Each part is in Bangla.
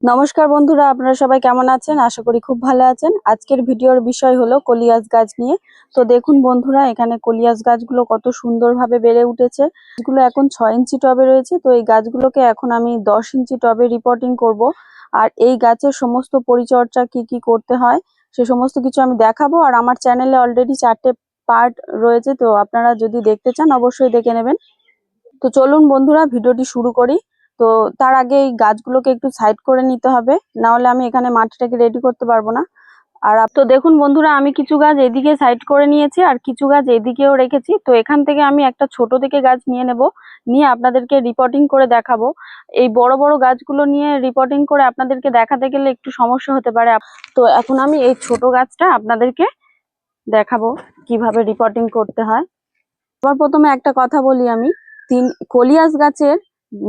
নমস্কার বন্ধুরা, আপনারা সবাই কেমন আছেন? আশা করি খুব ভালো আছেন। আজকের ভিডিওর বিষয় হলো কলিয়াস গাছ নিয়ে। তো দেখুন বন্ধুরা, এখানে কলিয়াস গাছগুলো কত সুন্দরভাবে বেড়ে উঠেছে। এগুলো এখন 6 ইঞ্চি টবে রয়েছে। তো এই গাছগুলোকে এখন আমি 10 ইঞ্চি টবে রিপোর্টিং করব। আর এই গাছের সমস্ত পরিচর্যা কি কি করতে হয় সে সমস্ত কিছু আমি দেখাবো। আর আমার চ্যানেলে অলরেডি 4টে পার্ট রয়েছে, তো আপনারা যদি দেখতে চান অবশ্যই দেখে নেবেন। তো চলুন বন্ধুরা, ভিডিওটি শুরু করি। তো তার আগে এই গাছগুলোকে একটু সাইড করে নিতে হবে, না হলে আমি এখানে মাটিটাকে রেডি করতে পারবো না। আর তো দেখুন বন্ধুরা, আমি কিছু গাছ এদিকে সাইড করে নিয়েছি আর কিছু গাছ এদিকেও রেখেছি। তো এখান থেকে আমি একটা ছোট থেকে গাছ নিয়ে নেব, নিয়ে আপনাদেরকে রিপোর্টিং করে দেখাবো। এই বড় বড় গাছগুলো নিয়ে রিপোর্টিং করে আপনাদেরকে দেখাতে গেলে একটু সমস্যা হতে পারে। তো এখন আমি এই ছোট গাছটা আপনাদেরকে দেখাবো কিভাবে রিপোর্টিং করতে হয়। সবার প্রথমে একটা কথা বলি, আমি কলিয়াস গাছের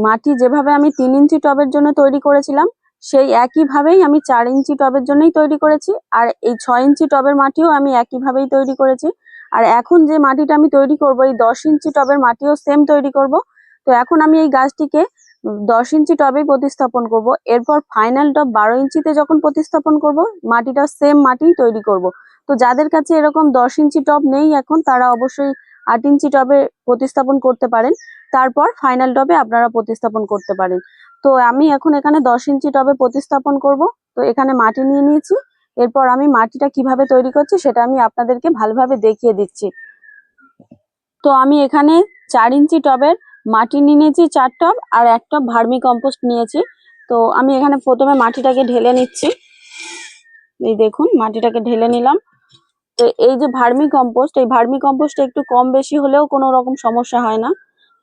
মাটি যেভাবে আমি 3 ইঞ্চি টবের জন্য তৈরি করেছিলাম, সেই একইভাবেই আমি 4 ইঞ্চি টবের জন্যই তৈরি করেছি। আর এই 6 ইঞ্চি টবের মাটিও আমি একইভাবেই তৈরি করেছি। আর এখন যে মাটিটা আমি তৈরি করব, এই 10 ইঞ্চি টবের মাটিও সেম তৈরি করব। তো এখন আমি এই গাছটিকে 10 ইঞ্চি টবেই প্রতিস্থাপন করব। এরপর ফাইনাল টব 12 ইঞ্চিতে যখন প্রতিস্থাপন করব, মাটিটা সেম মাটি তৈরি করব। তো যাদের কাছে এরকম 10 ইঞ্চি টব নেই এখন, তারা অবশ্যই 8 ইঞ্চি টবে প্রতিস্থাপন করতে পারেন। তারপর ফাইনাল টবে আপনারা প্রতিস্থাপন করতে পারেন। তো আমি এখন এখানে 10 ইঞ্চি টবে প্রতিস্থাপন করব। তো এখানে মাটি নিয়ে নিয়েছি। এরপর আমি মাটিটা কিভাবে তৈরি করছি সেটা আমি আপনাদেরকে ভালোভাবে দেখিয়ে দিচ্ছি। তো আমি এখানে 4 ইঞ্চি টবের মাটি নিয়ে নিয়েছি 4 টব, আর 1 টব ভার্মি কম্পোস্ট নিয়েছি। তো আমি এখানে প্রথমে মাটিটাকে ঢেলে নিচ্ছি। এই দেখুন, মাটিটাকে ঢেলে নিলাম। তো এই যে ভার্মি কম্পোস্ট, এই ভার্মি কম্পোস্টটা একটু কম বেশি হলেও কোনো রকম সমস্যা হয় না।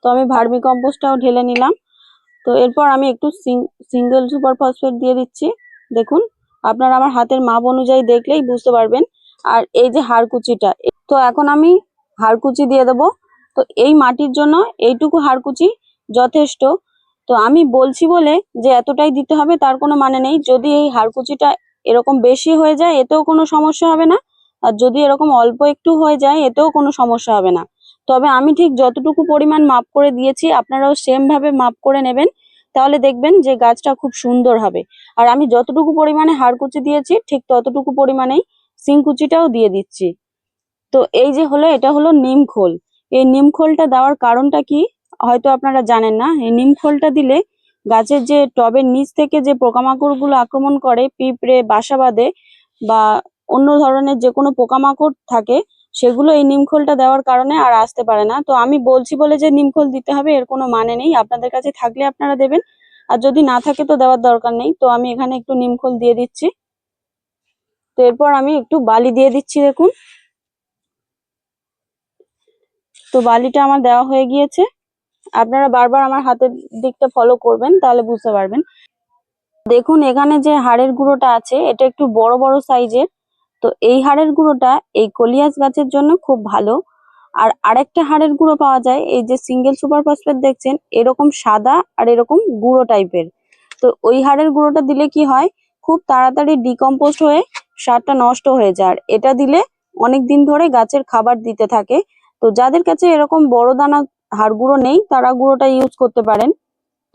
তো আমি ভার্মি কম্পোস্টটাও ঢেলে নিলাম। তো এরপর আমি একটু সিঙ্গেল সুপার ফসফেট দিয়ে দিচ্ছি। দেখুন, আপনারা আমার হাতের মাপ অনুযায়ী দেখলেই বুঝতে পারবেন। আর এই যে হাড়কুচিটা, তো এখন আমি হাড়কুচি দিয়ে দেবো। তো এই মাটির জন্য এইটুকু হাড়কুচি যথেষ্ট। তো আমি বলছি বলে যে এতটাই দিতে হবে তার কোনো মানে নেই। যদি এই হাড়কুচিটা এরকম বেশি হয়ে যায়, এতেও কোনো সমস্যা হবে না। আর যদি এরকম অল্প একটু হয়ে যায়, এতেও কোনো সমস্যা হবে না। তবে আমি ঠিক যতটুকু পরিমাণ মাপ করে দিয়েছি, আপনারাও সেম ভাবে মাপ করে নেবেন। তাহলে দেখবেন যে গাছটা খুব সুন্দর হবে। আর আমি যতটুকু পরিমাণে হাড়কুচি দিয়েছি, ঠিক ততটুকু পরিমাণেই সিংকুচিটাও দিয়ে দিচ্ছি। তো এই যে হলো, এটা হলো নিম খোল। এই নিম খোলটা দেওয়ার কারণটা কি হয়তো আপনারা জানেন না। এই নিম খোলটা দিলে গাছের যে টবের নিচ থেকে যে পোকামাকড় গুলো আক্রমণ করে, পিঁপড়ে বাসা বাঁধে বা অন্য ধরনের যে কোনো পোকামাকড় থাকে, সেগুলো এই নিম খোলটা দেওয়ার কারণে আর আসতে পারে না। তো আমি বলছি বলে যে নিম খোল দিতে হবে এর কোনো মানে নেই। আপনাদের কাছে থাকলে আপনারা দেবেন, আর যদি না থাকে তো দেওয়ার দরকার নেই। তো আমি এখানে একটু নিম খোল দিয়ে দিচ্ছি। তো এরপর আমি একটু বালি দিয়ে দিচ্ছি। দেখুন, তো বালিটা আমার দেওয়া হয়ে গিয়েছে। আপনারা বারবার আমার হাতের দিকটা ফলো করবেন, তাহলে বুঝতে পারবেন। দেখুন, এখানে যে হাড়ের গুঁড়োটা আছে, এটা একটু বড় বড় সাইজের। তো এই হাড়ের গুঁড়োটা এই কলিয়াস গাছের জন্য খুব ভালো। আর আরেকটা হাড়ের গুঁড়ো পাওয়া যায়, এই যে সিঙ্গেল সুপার ফসফেট দেখছেন, এরকম সাদা আর এরকম গুঁড়ো টাইপের। তো ওই হাড়ের গুঁড়োটা দিলে কি হয়, খুব তাড়াতাড়ি ডিকম্পোস্ট হয়ে সারটা নষ্ট হয়ে যায়। আর এটা দিলে অনেক দিন ধরে গাছের খাবার দিতে থাকে। তো যাদের কাছে এরকম বড় দানা হাড় গুঁড়ো নেই, তারা গুঁড়োটা ইউজ করতে পারেন।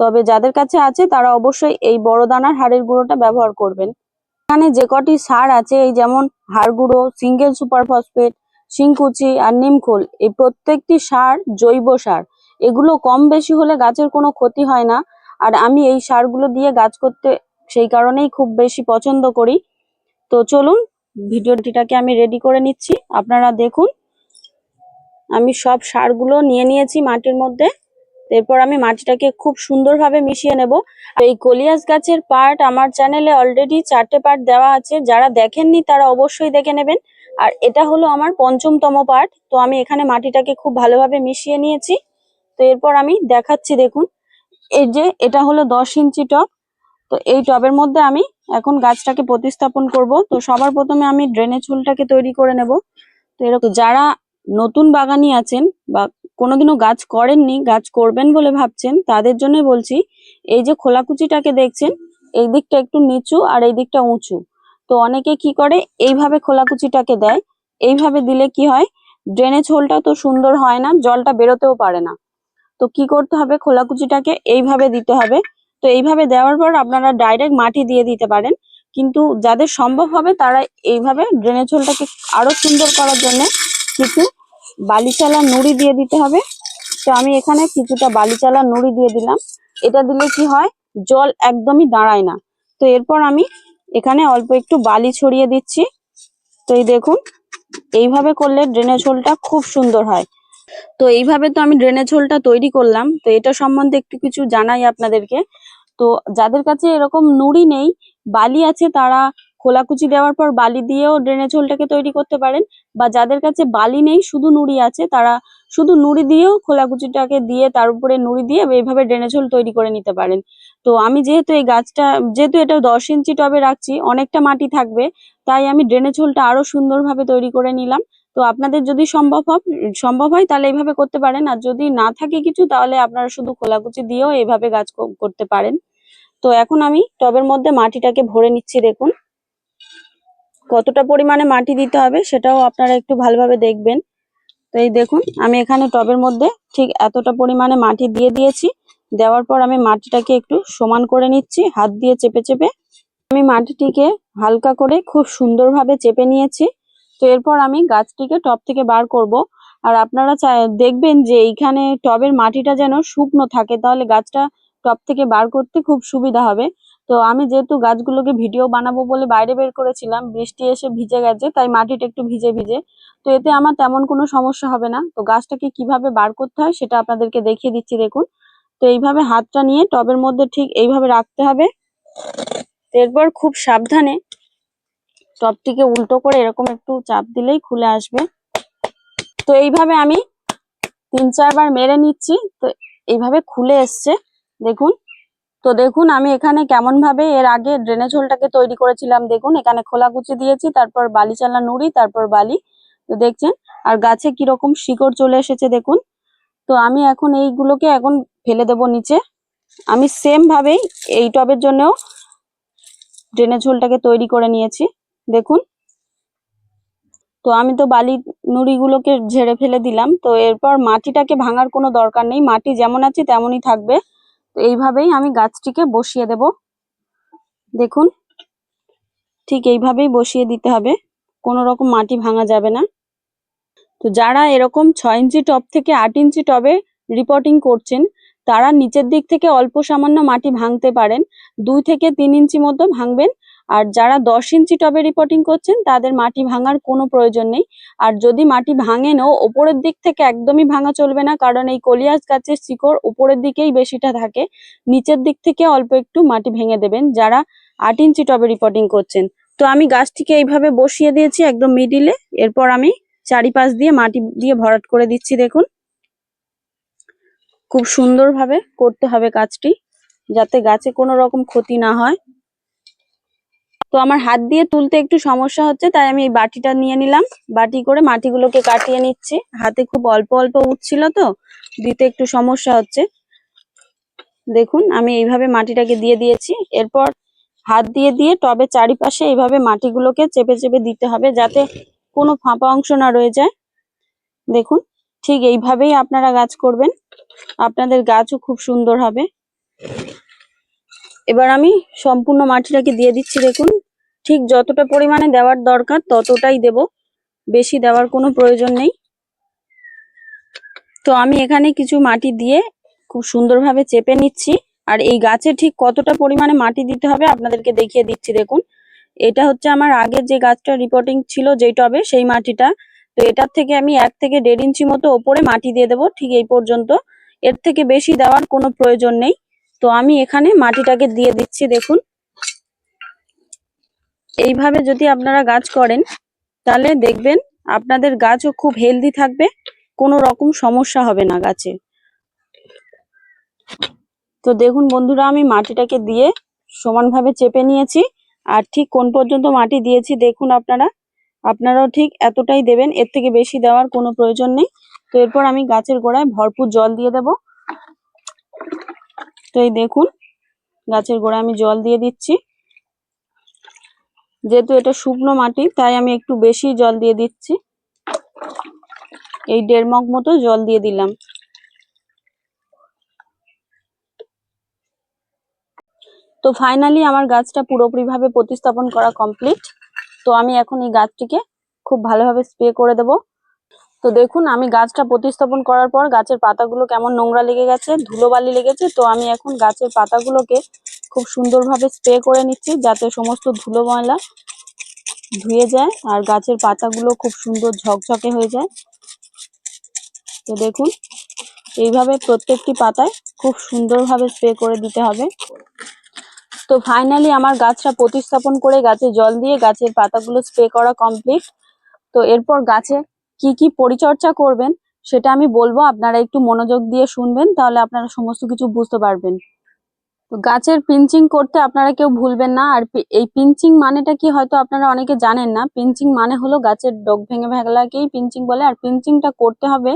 তবে যাদের কাছে আছে তারা অবশ্যই এই বড় দানার হাড়ের গুঁড়োটা ব্যবহার করবেন। এখানে যে কটি সার আছে, এই যেমন হাড় গুঁড়ো, সিঙ্গেল সুপার ফসফেট, শিংকুচি আর নিমখোল, এই প্রত্যেকটি সার জৈব সার। এগুলো কম বেশি হলে গাছের কোনো ক্ষতি হয় না। আর আমি এই সারগুলো দিয়ে গাছ করতে সেই কারণেই খুব বেশি পছন্দ করি। তো চলুন, ভিডিওটিটাকে আমি রেডি করে নিচ্ছি। আপনারা দেখুন, আমি সব সারগুলো নিয়ে নিয়েছি মাটির মধ্যে। এরপর আমি মাটিটাকে খুব সুন্দরভাবে মিশিয়ে নেব। এই কলিয়াস গাছের পার্ট আমার চ্যানেলে অলরেডি 4টে পার্ট দেওয়া আছে, যারা দেখেননি তারা অবশ্যই দেখে নেবেন। আর এটা হলো আমার 5ম পার্ট। তো আমি এখানে মাটিটাকে খুব ভালোভাবে মিশিয়ে নিয়েছি। তো এরপর আমি দেখাচ্ছি। দেখুন, এই যে এটা হলো 10 ইঞ্চি টব। তো এই টবের মধ্যে আমি এখন গাছটাকে প্রতিস্থাপন করব। তো সবার প্রথমে আমি ড্রেনেজ হোলটাকে তৈরি করে নেব। তো এরকম যারা নতুন বাগানি আছেন বা কোনোদিনও গাছ করেননি, গাছ করবেন বলে ভাবছেন, তাদের জন্য বলছি, এই যে খোলাকুচিটাকে দেখছেন, এই দিকটা একটু নিচু আর এই দিকটা উঁচু। তো অনেকে কি করে, এইভাবে খোলাকুচিটাকে দেয়। এইভাবে দিলে কি হয়, ড্রেনেজ হোলটা তো সুন্দর হয় না, জলটা বেরোতেও পারে না। তো কি করতে হবে, খোলাকুচিটাকে এইভাবে দিতে হবে। তো এইভাবে দেওয়ার পর আপনারা ডাইরেক্ট মাটি দিয়ে দিতে পারেন, কিন্তু যাদের সম্ভব হবে তারা এইভাবে ড্রেনেজ হোলটাকে আরো সুন্দর করার জন্য কিছু বালিচালা নুড়ি দিয়ে দিতে হবে। তো আমি এখানে কিছুটা বালিচালা নুড়ি দিয়ে দিলাম। এটা দিলে কি হয়, জল একদমই দাঁড়ায় না। তো এরপর আমি এখানে অল্প একটু বালি ছড়িয়ে দিচ্ছি। তো এই দেখুন, এইভাবে করলে ড্রেনেজ হোলটা খুব সুন্দর হয়। তো এইভাবে তো আমি ড্রেনেজ হোলটা তৈরি করলাম। তো এটা সম্বন্ধে একটু কিছু জানাই আপনাদেরকে। তো যাদের কাছে এরকম নুড়ি নেই, বালি আছে, তারা খোলাকুচি দেওয়ার পর বালি দিয়েও ড্রেনেজ হোলটাকে তৈরি করতে পারেন। বা যাদের কাছে বালি নেই, শুধু নুড়ি আছে, তারা শুধু নুড়ি দিয়েও খোলাকুচিটাকে দিয়ে তার উপরে নুড়ি দিয়ে এইভাবে ড্রেনেজ হোল তৈরি করে নিতে পারেন। তো আমি যেহেতু এই গাছটা, যেহেতু এটা 10 ইঞ্চি টবে রাখছি, অনেকটা মাটি থাকবে, তাই আমি ড্রেনেজ হোলটা আরো সুন্দরভাবে তৈরি করে নিলাম। তো আপনাদের যদি সম্ভব হয় তাহলে এইভাবে করতে পারেন, আর যদি না থাকে কিছু তাহলে আপনারা শুধু খোলাকুচি দিয়েও এইভাবে গাছ করতে পারেন। তো এখন আমি টবের মধ্যে মাটিটাকে ভরে নিচ্ছি। দেখুন কতটা পরিমাণে মাটি দিতে হবে সেটাও আপনারা একটু ভালোভাবে দেখবেন। তো এই দেখুন, আমি এখানে টবের মধ্যে ঠিক এতটা পরিমাণে মাটি দিয়ে দিয়েছি। দেওয়ার পর আমি মাটিটাকে একটু সমান করে নিচ্ছি হাত দিয়ে চেপে চেপে। আমি মাটিটিকে হালকা করে খুব সুন্দরভাবে চেপে নিয়েছি। তো এরপর আমি গাছটিকে টব থেকে বার করব। আর আপনারা দেখবেন যে এইখানে টবের মাটিটা যেন শুকনো থাকে, তাহলে গাছটা টব থেকে বার করতে খুব সুবিধা হবে। তো আমি যেহেতু গাছগুলোকে ভিডিও বানাবো বলে বাইরে বের করেছিলাম, বৃষ্টি এসে ভিজে গেছে, তাই মাটিটা একটু ভিজে ভিজে। তো এতে আমার তেমন কোনো সমস্যা হবে না। তো গাছটাকে কিভাবে বার করতে হয় সেটা আপনাদেরকে দেখিয়ে দিচ্ছি। দেখুন, তো এইভাবে হাতটা নিয়ে টবের মধ্যে ঠিক এইভাবে রাখতে হবে। এরপর খুব সাবধানে টবটিকে উল্টো করে এরকম একটু চাপ দিলেই খুলে আসবে। তো এইভাবে আমি 3-4 বার মেরে নিচ্ছি। তো এইভাবে খুলে এসছে দেখুন। তো দেখুন আমি এখানে কেমন ভাবে এর আগে ড্রেনেজ হোলটাকে তৈরি করেছিলাম। দেখুন এখানে খোলাকুচি দিয়েছি, তারপর বালি চালা নুড়ি, তারপর বালি। তো দেখছেন, আর গাছে কিরকম শিকড় চলে এসেছে দেখুন। তো আমি এখন এইগুলোকে এখন ফেলে দেব নিচে। আমি সেম ভাবেই এই টবের জন্যও ড্রেনেজ হোলটাকে তৈরি করে নিয়েছি দেখুন। তো আমি তো বালি নুড়িগুলোকে ঝেড়ে ফেলে দিলাম। তো এরপর মাটিটাকে ভাঙার কোনো দরকার নেই, মাটি যেমন আছে তেমনই থাকবে। তো এইভাবেই আমি গাছটিকে বসিয়ে দেব। দেখুন ঠিক এইভাবেই বসিয়ে দিতে হবে, কোনো রকম মাটি ভাঙা যাবে না। তো যারা এরকম 6 ইঞ্চি টব থেকে 8 ইঞ্চি টবে রিপোর্টিং করছেন, তারা নিচের দিক থেকে অল্প সামান্য মাটি ভাঙতে পারেন, 2 থেকে 3 ইঞ্চি মতো ভাঙবেন। আর যারা 10 ইঞ্চি টবে রিপোর্টিং করছেন তাদের মাটি ভাঙার কোনো প্রয়োজন নেই। আর যদি মাটি ভাঙেনও, ওপরের দিক থেকে একদমই ভাঙা চলবে না, কারণ এই কলিয়াস গাছের শিকড় উপরের দিকেই বেশিটা থাকে। নিচের দিক থেকে অল্প একটু মাটি ভেঙে দেবেন যারা 8 ইঞ্চি টবে রিপোর্টিং করছেন। তো আমি গাছটিকে এইভাবে বসিয়ে দিয়েছি একদম মিডিলে। এরপর আমি চারিপাশ দিয়ে মাটি দিয়ে ভরাট করে দিচ্ছি। দেখুন খুব সুন্দরভাবে করতে হবে কাজটি, যাতে গাছে কোনো রকম ক্ষতি না হয়। তো আমার হাত দিয়ে তুলতে একটু সমস্যা হচ্ছে, তাই আমি এই বাটিটা নিয়ে নিলাম। বাটি করে মাটিগুলোকে কাটিয়ে নিচ্ছি। হাতে খুব অল্প অল্প উঠছিল, তো দিতে একটু সমস্যা হচ্ছে। দেখুন আমি এইভাবে মাটিটাকে দিয়ে দিয়েছি। এরপর হাত দিয়ে দিয়ে টবের চারিপাশে এইভাবে মাটিগুলোকে চেপে চেপে দিতে হবে, যাতে কোনো ফাঁপা অংশ না রয়ে যায়। দেখুন ঠিক এইভাবেই আপনারা গাছ করবেন, আপনাদের গাছও খুব সুন্দর হবে। এবার আমি সম্পূর্ণ মাটিটাকে দিয়ে দিচ্ছি। দেখুন ঠিক যতটা পরিমাণে দেওয়ার দরকার ততটাই দেব, বেশি দেওয়ার কোনো প্রয়োজন নেই। তো আমি এখানে কিছু মাটি দিয়ে খুব সুন্দরভাবে চেপে নিচ্ছি। আর এই গাছে ঠিক কতটা পরিমাণে মাটি দিতে হবে আপনাদেরকে দেখিয়ে দিচ্ছি। দেখুন এটা হচ্ছে আমার আগের যে গাছটা রিপোর্টিং ছিল যেই টবে, সেই মাটিটা। তো এটার থেকে আমি 1 থেকে 1.5 ইঞ্চি মতো ওপরে মাটি দিয়ে দেবো, ঠিক এই পর্যন্ত। এর থেকে বেশি দেওয়ার কোনো প্রয়োজন নেই। তো আমি এখানে মাটিটাকে দিয়ে দিচ্ছি। দেখুন এইভাবে যদি আপনারা গাছ করেন তাহলে দেখবেন আপনাদের গাছও খুব হেলদি থাকবে, কোনো রকম সমস্যা হবে না গাছে। তো দেখুন বন্ধুরা, আমি মাটিটাকে দিয়ে সমানভাবে চেপে নিয়েছি। আর ঠিক কোন পর্যন্ত মাটি দিয়েছি দেখুন আপনারাও ঠিক এতটাই দেবেন, এর থেকে বেশি দেওয়ার কোনো প্রয়োজন নেই। তো এরপর আমি গাছের গোড়ায় ভরপুর জল দিয়ে দেব। তো এই দেখুন গাছের গোড়ায় আমি জল দিয়ে দিচ্ছি। যেহেতু এটা শুকনো মাটি তাই আমি একটু বেশি জল দিয়ে দিচ্ছি, এই 1.5 মগ মতো জল দিয়ে দিলাম। তো ফাইনালি আমার গাছটা পুরোপুরিভাবে প্রতিস্থাপন করা কমপ্লিট। তো আমি এখন এই গাছটিকে খুব ভালোভাবে স্প্রে করে দেব। তো দেখুন আমি গাছটা প্রতিস্থাপন করার পর গাছের পাতাগুলো কেমন নোংরা লেগে গেছে, ধুলোবালি লেগেছে। তো আমি এখন গাছের পাতাগুলোকে খুব সুন্দরভাবে স্প্রে করে নিচ্ছি, যাতে সমস্ত ধুলো ময়লা ধুয়ে যায় আর গাছের পাতাগুলো খুব সুন্দর ঝকঝকে হয়ে যায়। তো দেখুন এইভাবে প্রত্যেকটি পাতায় খুব সুন্দরভাবে স্প্রে করে দিতে হবে। তো ফাইনালি আমার গাছটা প্রতিস্থাপন করে গাছে জল দিয়ে গাছের পাতাগুলো স্প্রে করা কমপ্লিট। তো এরপর গাছে কি কি পরিচর্যা করবেন সেটা আমি বলবো, আপনারা একটু মনোযোগ দিয়ে শুনবেন, তাহলে আপনারা সমস্ত কিছু বুঝতে পারবেন। তো গাছের পিঞ্চিং করতে আপনারা কেউ ভুলবেন না। আর এই পিঞ্চিং মানেটা কি হয়তো আপনারা অনেকে জানেন না। পিঞ্চিং মানে হলো গাছের ডগ ভেঙে ফেলাকেই পিঞ্চিং বলে। আর পিঞ্চিংটা করতে হবে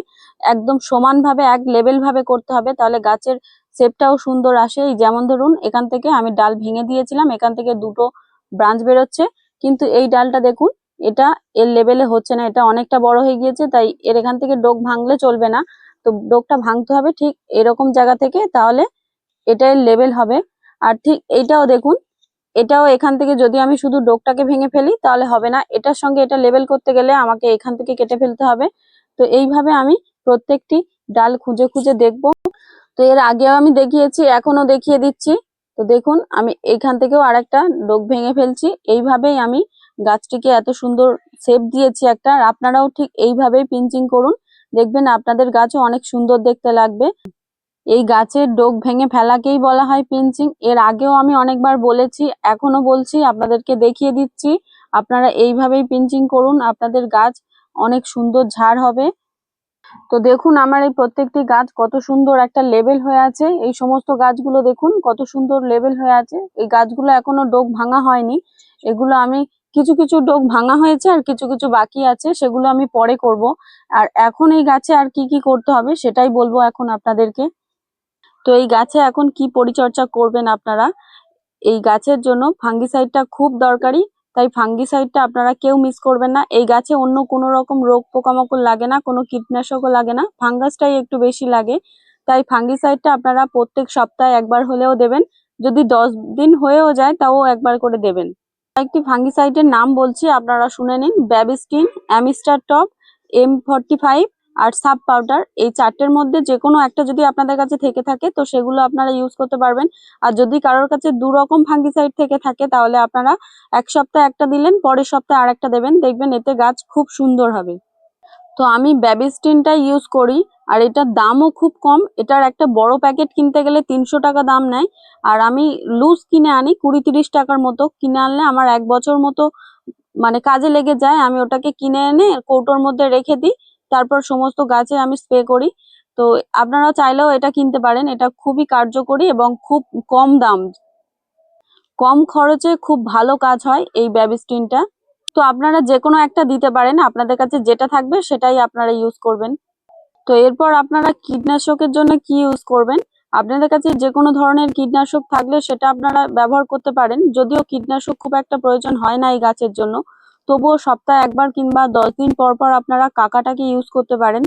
একদম সমানভাবে, এক লেভেল ভাবে করতে হবে, তাহলে গাছের শেপটাও সুন্দর আসে। এই যেমন ধরুন এখান থেকে আমি ডাল ভেঙে দিয়েছিলাম, এখান থেকে দুটো ব্রাঞ্চ বেরোচ্ছে, কিন্তু এই ডালটা দেখুন এটা এর লেভেলে হচ্ছে না, এটা অনেকটা বড় হয়ে গিয়েছে, তাই এর এখান থেকে ডোগ ভাঙলে চলবে না। তো ডোগটা ভাঙতে হবে ঠিক এরকম জায়গা থেকে, তাহলে এটাই লেভেল হবে। আর ঠিক এইটাও দেখুন, এটাও এখান থেকে যদি আমি শুধু ডোগটাকে ভেঙে ফেলি তাহলে হবে না, এটার সঙ্গে এটা লেভেল করতে গেলে আমাকে এখান থেকে কেটে ফেলতে হবে। তো এইভাবে আমি প্রত্যেকটি ডাল খুঁজে খুঁজে দেখব। তো এর আগেও আমি দেখিয়েছি, এখনো দেখিয়ে দিচ্ছি। তো দেখুন আমি এইখান থেকেও আরেকটা ডোগ ভেঙে ফেলছি। এইভাবেই আমি গাছটিকে এত সুন্দর শেপ দিয়েছি একটা। আর আপনারাও ঠিক এইভাবেই পিঞ্চিং করুন, দেখবেন আপনাদের গাছও অনেক সুন্দর দেখতে লাগবে। এই গাছের ডোগ ভেঙে ফেলাকেই বলা হয় পিঞ্চিং। এর আগেও আমি অনেকবার বলেছি, এখনো বলছি, আপনাদেরকে দেখিয়ে দিচ্ছি। আপনারা এইভাবেই পিঞ্চিং করুন, আপনাদের গাছ অনেক সুন্দর ঝাড় হবে। তো দেখুন আমার এই প্রত্যেকটি গাছ কত সুন্দর একটা লেভেল হয়ে আছে। এই সমস্ত গাছগুলো দেখুন কত সুন্দর লেভেল হয়ে আছে। এই গাছগুলো এখনো ডোগ ভাঙা হয়নি, এগুলো আমি কিছু কিছু ডোগ ভাঙা হয়েছে আর কিছু কিছু বাকি আছে, সেগুলো আমি পরে করব। আর এখন এই গাছে আর কি কি করতে হবে সেটাই বলবো এখন আপনাদেরকে। তো এই গাছে এখন কি পরিচর্যা করবেন আপনারা, এই গাছের জন্য ফাঙ্গিসাইডটা খুব দরকারি, তাই ফাঙ্গিসাইডটা আপনারা কেউ মিস করবেন না। এই গাছে অন্য কোনো রকম রোগ পোকামাকড় লাগে না, কোনো কীটনাশকও লাগে না, ফাঙ্গাসটাই একটু বেশি লাগে। তাই ফাঙ্গিসাইডটা আপনারা প্রত্যেক সপ্তাহে একবার হলেও দেবেন, যদি 10 দিন হয়েও যায় তাও একবার করে দেবেন। কয়েকটি ফাঙ্গিসাইডের নাম বলছি, আপনারা শুনে নিন। ব্যাবিস্টিন, অ্যামিস্টার টপ, M45 আর সাব পাউডার। এই চারটের মধ্যে যে কোনো একটা যদি আপনাদের কাছে থেকে থাকে তো সেগুলো আপনারা ইউজ করতে পারবেন। আর যদি কারোর কাছে 2 রকম ফাঙ্গিসাইড থেকে থাকে তাহলে আপনারা এক সপ্তাহে একটা দিলেন, পরের সপ্তাহে আরেকটা দেবেন, দেখবেন এতে গাছ খুব সুন্দর হবে। তো আমি ব্যাবিস্টিনটা ইউজ করি, আর এটার দামও খুব কম। এটার একটা বড় প্যাকেট কিনতে গেলে 300 টাকা দাম নেয়, আর আমি লুজ কিনে আনি 20-30 টাকার মতো। কিনে আনলে আমার 1 বছর মতো মানে কাজে লেগে যায়। আমি ওটাকে কিনে এনে কৌটোর মধ্যে রেখে দিই, তারপর সমস্ত গাছে আমি স্প্রে করি। তো আপনারা চাইলেও এটা কিনতে পারেন, এটা খুবই কার্যকরী এবং খুব কম দাম, কম খরচে খুব ভালো কাজ হয় এই ব্যাবিস্টিনটা। তো আপনারা যে কোনো একটা দিতে পারেন, আপনাদের কাছে যেটা থাকবে সেটাই আপনারা ইউজ করবেন। তো এরপর আপনারা কীটনাশকের জন্য কি ইউজ করবেন, আপনাদের কাছে যে কোনো ধরনের কীটনাশক থাকলে সেটা আপনারা ব্যবহার করতে পারেন। যদিও কীটনাশক খুব একটা প্রয়োজন হয় না এই গাছের জন্য, তবুও সপ্তাহে একবার কিংবা 10 দিন পর পর আপনারা কাকাটাকে ইউজ করতে পারেন।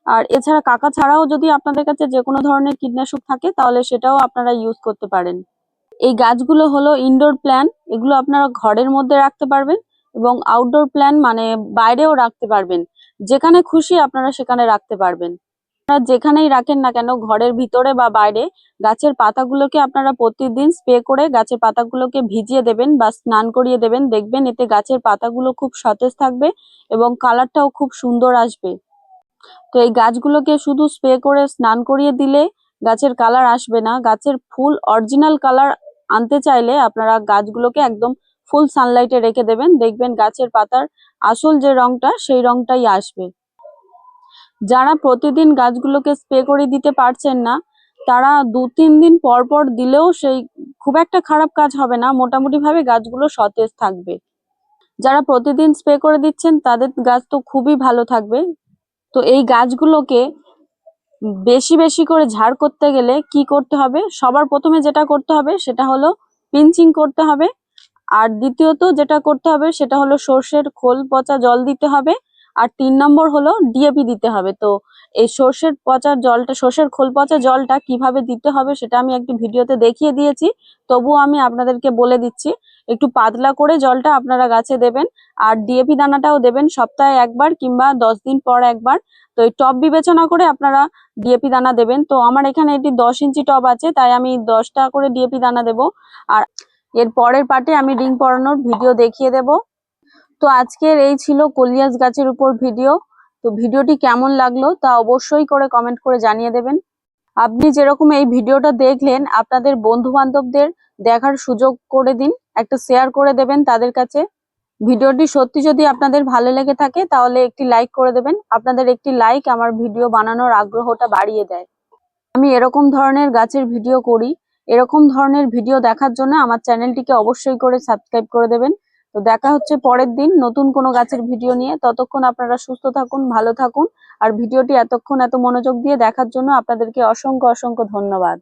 আর এছাড়া কাকা ছাড়াও যদি আপনাদের কাছে যে কোনো ধরনের কীটনাশক থাকে তাহলে সেটাও আপনারা ইউজ করতে পারেন। এই গাছগুলো হলো ইনডোর প্ল্যান্ট, এগুলো আপনারা ঘরের মধ্যে রাখতে পারবেন এবং আউটডোর প্ল্যান্ট মানে বাইরেও রাখতে পারবেন। যেখানে খুশি আপনারা সেখানে রাখতে পারবেন। আপনারা যেখানেই রাখেন না কেন, ঘরের ভিতরে বা বাইরে, গাছের পাতাগুলোকে আপনারা প্রতিদিন স্প্রে করে গাছের পাতাগুলোকে ভিজিয়ে দেবেন বা স্নান করিয়ে দেবেন, দেখবেন এতে গাছের পাতাগুলো খুব সতেজ থাকবে এবং কালারটাও খুব সুন্দর আসবে। তো এই গাছগুলোকে শুধু স্প্রে করে স্নান করিয়ে দিলে গাছের কালার আসবে না। গাছের ফুল অরিজিনাল কালার আনতে চাইলে আপনারা গাছগুলোকে একদম ফুল সানলাইটে রেখে দেবেন, দেখবেন গাছের পাতার আসল যে রংটা সেই রংটাই আসবে। যারা প্রতিদিন গাছগুলোকে স্প্রে করে দিতে পারছেন না, তারা 2-3 দিন পর পর দিলেও সেই খুব একটা খারাপ কাজ হবে না, মোটামুটি ভাবে গাছগুলো সতেজ থাকবে। যারা প্রতিদিন স্প্রে করে দিচ্ছেন তাদের গাছ তো খুবই ভালো থাকবে। তো এই গাছগুলোকে বেশি বেশি করে ঝাড় করতে গেলে কি করতে হবে, সবার প্রথমে যেটা করতে হবে সেটা হলো পিঞ্চিং করতে হবে। আর দ্বিতীয়ত যেটা করতে হবে সেটা হলো সর্ষের খোল পচা জল দিতে হবে। আর 3 নম্বর হলো ডিএপি দিতে হবে। তো এই সর্ষের খোল পচা জলটা কিভাবে দিতে হবে সেটা আমি একটি ভিডিওতে দেখিয়ে দিয়েছি, তবুও আমি আপনাদেরকে বলে দিচ্ছি। একটু পাতলা করে জলটা আপনারা গাছে দেবেন, আর ডিএপি দানাটাও দেবেন সপ্তাহে একবার কিংবা 10 দিন পর একবার। তো এই টব বিবেচনা করে আপনারা ডিএপি দানা দেবেন। তো আমার এখানে এটি 10 ইঞ্চি টব আছে, তাই আমি 10টা করে ডিএপি দানা দেবো। আর এর পরের পার্টে আমি রিং পরানোর ভিডিও দেখিয়ে দেব। তো আজকের এই ছিল কলিয়াস গাছের উপর ভিডিও। তো ভিডিওটি কেমন লাগলো তা অবশ্যই করে কমেন্ট করে জানিয়ে দেবেন। আপনি যেরকম এই ভিডিওটা দেখলেন, আপনাদের বন্ধু বান্ধবদের দেখার সুযোগ করে দিন, একটা শেয়ার করে দেবেন তাদের কাছে। ভিডিওটি সত্যি যদি আপনাদের ভালো লেগে থাকে তাহলে একটি লাইক করে দেবেন। আপনাদের একটি লাইক আমার ভিডিও বানানোর আগ্রহটা বাড়িয়ে দেয়। আমি এরকম ধরনের গাছের ভিডিও করি। এরকম ধরনের ভিডিও দেখার জন্য আমার চ্যানেলটিকে অবশ্যই করে সাবস্ক্রাইব করে দেবেন। তো দেখা হচ্ছে পরের দিন নতুন কোনো গাছের ভিডিও নিয়ে। ততক্ষণ আপনারা সুস্থ থাকুন, ভালো থাকুন। আর ভিডিওটি এতক্ষণ এত মনোযোগ দিয়ে দেখার জন্য আপনাদেরকে অসংখ্য অসংখ্য ধন্যবাদ।